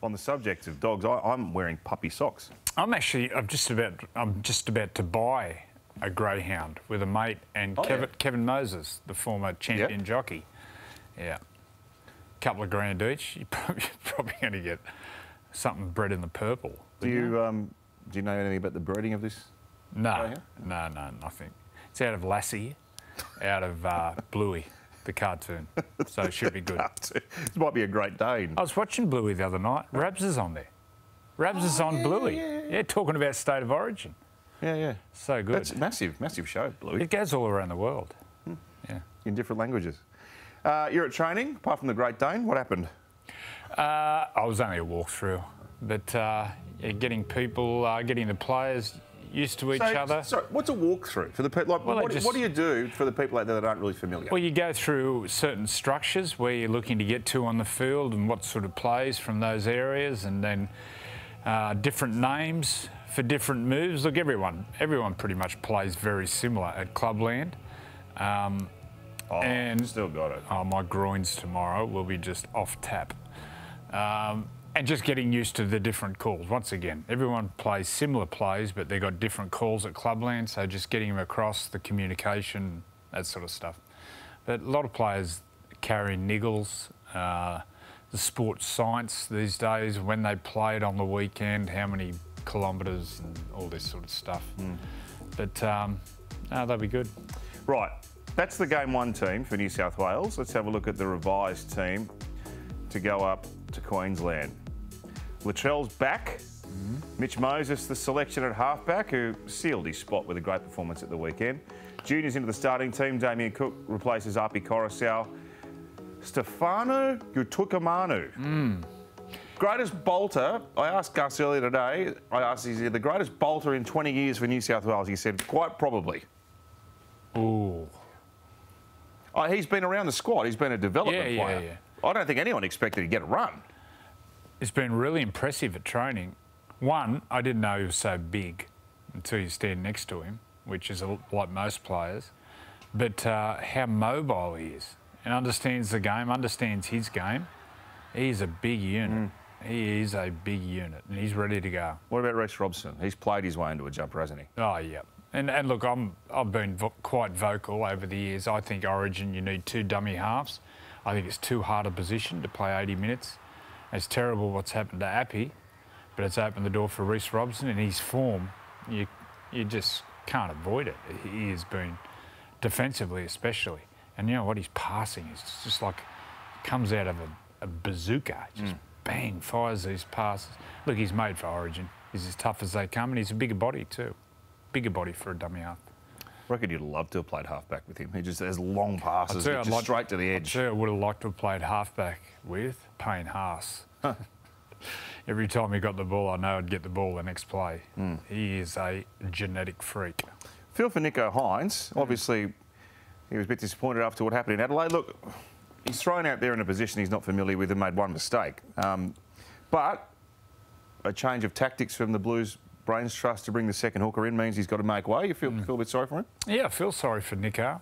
on the subject of dogs, I'm wearing puppy socks. I'm just about to buy a greyhound with a mate and Kevin Moses, the former champion jockey. Yeah. Couple of grand each. You're probably going to get something bred in the purple. Do you know anything about the breeding of this? No, nothing. It's out of Lassie, out of Bluey, the cartoon. So it should be good. This might be a Great Dane. I was watching Bluey the other night. Rabs is on there. Rabs is on Bluey. Yeah, talking about State of Origin. Yeah. So good. That's a massive show, Bluey. It goes all around the world. Yeah. In different languages. You're at training, apart from the Great Dane. What happened? I was only a walkthrough, but getting the players used to each other. Sorry, what's a walkthrough for the people? Like, what do you do for the people out there that aren't really familiar? Well, you go through certain structures where you're looking to get to on the field and what sort of plays from those areas, and then different names for different moves. Look, everyone pretty much plays very similar at Clubland. And still got it. Oh, my groins tomorrow will be just off tap. And just getting used to the different calls. Once again, everyone plays similar plays, but they've got different calls at Clubland, so just getting them across, the communication, that sort of stuff. But a lot of players carry niggles, the sports science these days, when they played on the weekend, how many kilometres and all this sort of stuff. But they'll be good. Right, that's the Game 1 team for New South Wales. Let's have a look at the revised team to go up to Queensland. Latrell's back. Mitch Moses, the selection at halfback, who sealed his spot with a great performance at the weekend. Junior's into the starting team. Damien Cook replaces Api Coruscant. Stefano Gutukamanu. Greatest bolter. I asked Gus earlier today, is he the greatest bolter in 20 years for New South Wales? He said, quite probably. Ooh. Oh, he's been around the squad. He's been a development player. Yeah. I don't think anyone expected he'd get a run. It's been really impressive at training. One, I didn't know he was so big until you stand next to him, which is like most players. But how mobile he is and understands the game, understands his game. He's a big unit. He is a big unit and he's ready to go. What about Reece Robson? He's played his way into a jumper, hasn't he? Oh, yeah. And look, I've been quite vocal over the years. I think Origin, you need 2 dummy halves. I think it's too hard a position to play 80 minutes. It's terrible what's happened to Api, but it's opened the door for Reece Robson and his form. You just can't avoid it. He has been, defensively especially. And you know what? His passing is just like, comes out of a bazooka. Just bang, fires these passes. Look, he's made for Origin. He's as tough as they come and he's a bigger body too. Bigger body for a dummy half. I reckon you'd love to have played halfback with him. He just has long passes, just straight to the edge. I would have liked to have played halfback with Payne Haas. Every time he got the ball, I know I'd get the ball the next play. He is a genetic freak. Feel for Nicho Hynes. Obviously, he was a bit disappointed after what happened in Adelaide. Look, he's thrown out there in a position he's not familiar with and made one mistake. But a change of tactics from the Blues Brains Trust to bring the second hooker in means he's got to make way. You feel a bit sorry for him? Yeah, I feel sorry for Nicho.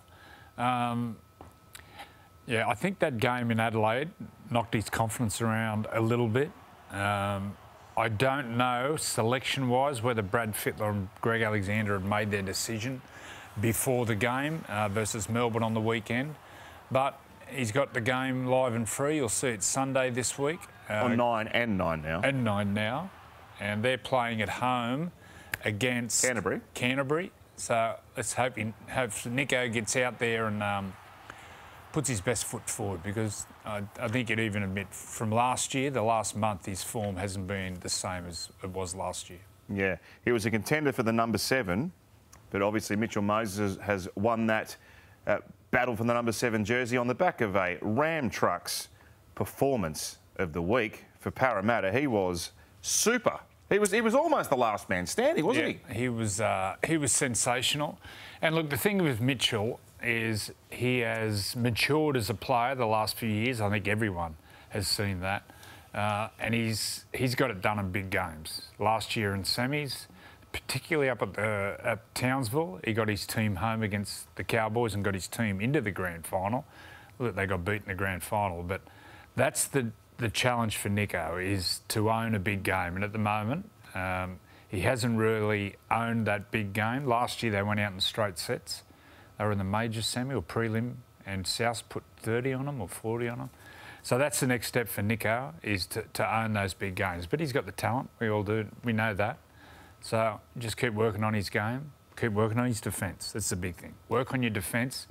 Yeah, I think that game in Adelaide knocked his confidence around a little bit. I don't know, selection-wise, whether Brad Fittler and Greg Alexander had made their decision before the game versus Melbourne on the weekend. But he's got the game live and free. You'll see it Sunday this week. On 9 and 9 now. And 9 now. And they're playing at home against Canterbury. So let's hope Nicho gets out there and puts his best foot forward, because I think you'd even admit from last year, the last month, his form hasn't been the same as it was last year. Yeah, he was a contender for the number 7, but obviously Mitchell Moses has won that battle for the number 7 jersey on the back of a Ram Trucks performance of the week for Parramatta. He was super. He was almost the last man standing, wasn't he? He was sensational. And look, the thing with Mitchell is he has matured as a player the last few years. I think everyone has seen that. And he's got it done in big games. Last year in semis, particularly up at Townsville, he got his team home against the Cowboys and got his team into the grand final. Look, they got beaten in the grand final, but that's the the challenge for Nico is to own a big game, and at the moment he hasn't really owned that big game. Last year they went out in straight sets. They were in the major semi or prelim, and South put 30 on them or 40 on them. So that's the next step for Nico, is to own those big games. But he's got the talent. We all do. We know that. So just keep working on his game. Keep working on his defence. That's the big thing. Work on your defence,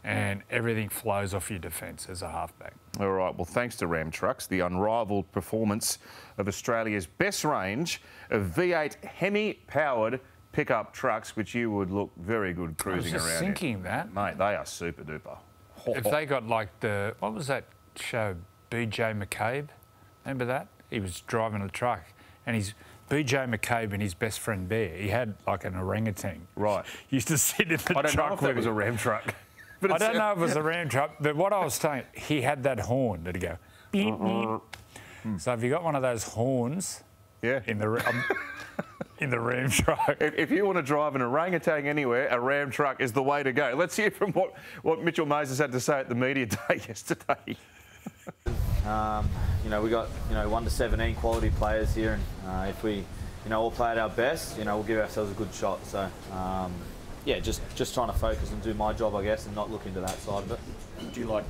and everything flows off your defence as a halfback. All right, well, thanks to Ram Trucks, the unrivalled performance of Australia's best range of V8 Hemi-powered pickup trucks, which you would look very good cruising around in. I was just thinking that. Mate, they are super duper. If they got like what was that show, BJ McCabe? Remember that? He was driving a truck, and he's BJ McCabe and his best friend Bear. He had like an orangutan. Right. He used to sit in the truck. I don't know if with that was him. a Ram truck. But I don't know if it was a Ram truck, but what I was saying, he had that horn that'd go beep, beep. So if you got one of those horns in the Ram truck. If you want to drive an orangutan anywhere, a Ram truck is the way to go. Let's hear from what Mitchell Moses had to say at the media day yesterday. You know, we got 1 to 17 quality players here, and if we all play at our best, we'll give ourselves a good shot. So yeah, just trying to focus and do my job, I guess, and not look into that side of it. Do you like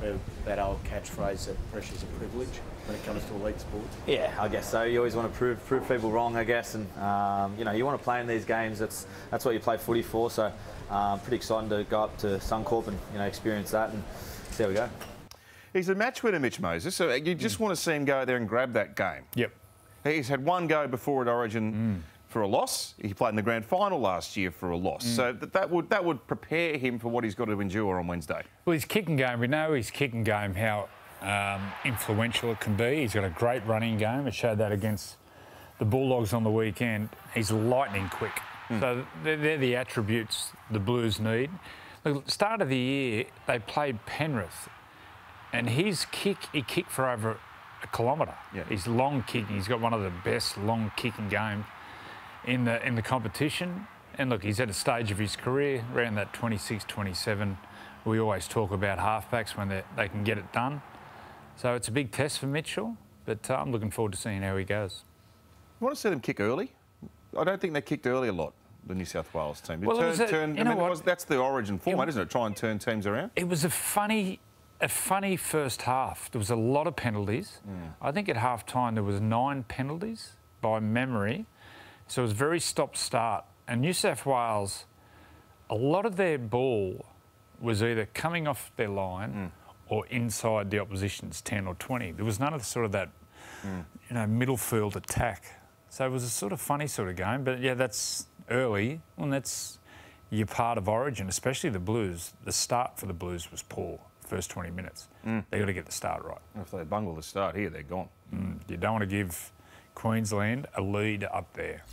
that old catchphrase that pressure's a privilege when it comes to elite sports? Yeah, I guess so. You always want to prove people wrong, I guess, and you want to play in these games. That's what you play footy for. So pretty excited to go up to Suncorp and experience that and see how we go. He's a match winner, Mitch Moses, so you just want to see him go there and grab that game. Yep. He's had one go before at Origin for a loss. He played in the grand final last year for a loss. So that would prepare him for what he's got to endure on Wednesday. Well, his kicking game, we know his kicking game, how influential it can be. He's got a great running game. It showed that against the Bulldogs on the weekend. He's lightning quick. So they're the attributes the Blues need. Look, at the start of the year, they played Penrith, and his kick, he kicked for over a kilometre. Yeah. His long kicking, he's got one of the best long kicking games in the competition. And look, he's at a stage of his career around that 26, 27. We always talk about halfbacks when they can get it done. So it's a big test for Mitchell, but I'm looking forward to seeing how he goes. You want to see them kick early? I don't think they kicked early a lot, the New South Wales team. Well, that's the Origin format, isn't it? Try and turn teams around. It was a funny first half. There was a lot of penalties. I think at half-time there was 9 penalties by memory. So it was very stop-start. And New South Wales, a lot of their ball was either coming off their line or inside the opposition's 10 or 20. There was none of that middle field attack. So it was a sort of funny sort of game. But yeah, that's early, and that's your part of Origin, especially the Blues. The start for the Blues was poor. First 20 minutes. They got to get the start right. If they bungle the start here, they're gone. You don't want to give Queensland a lead up there.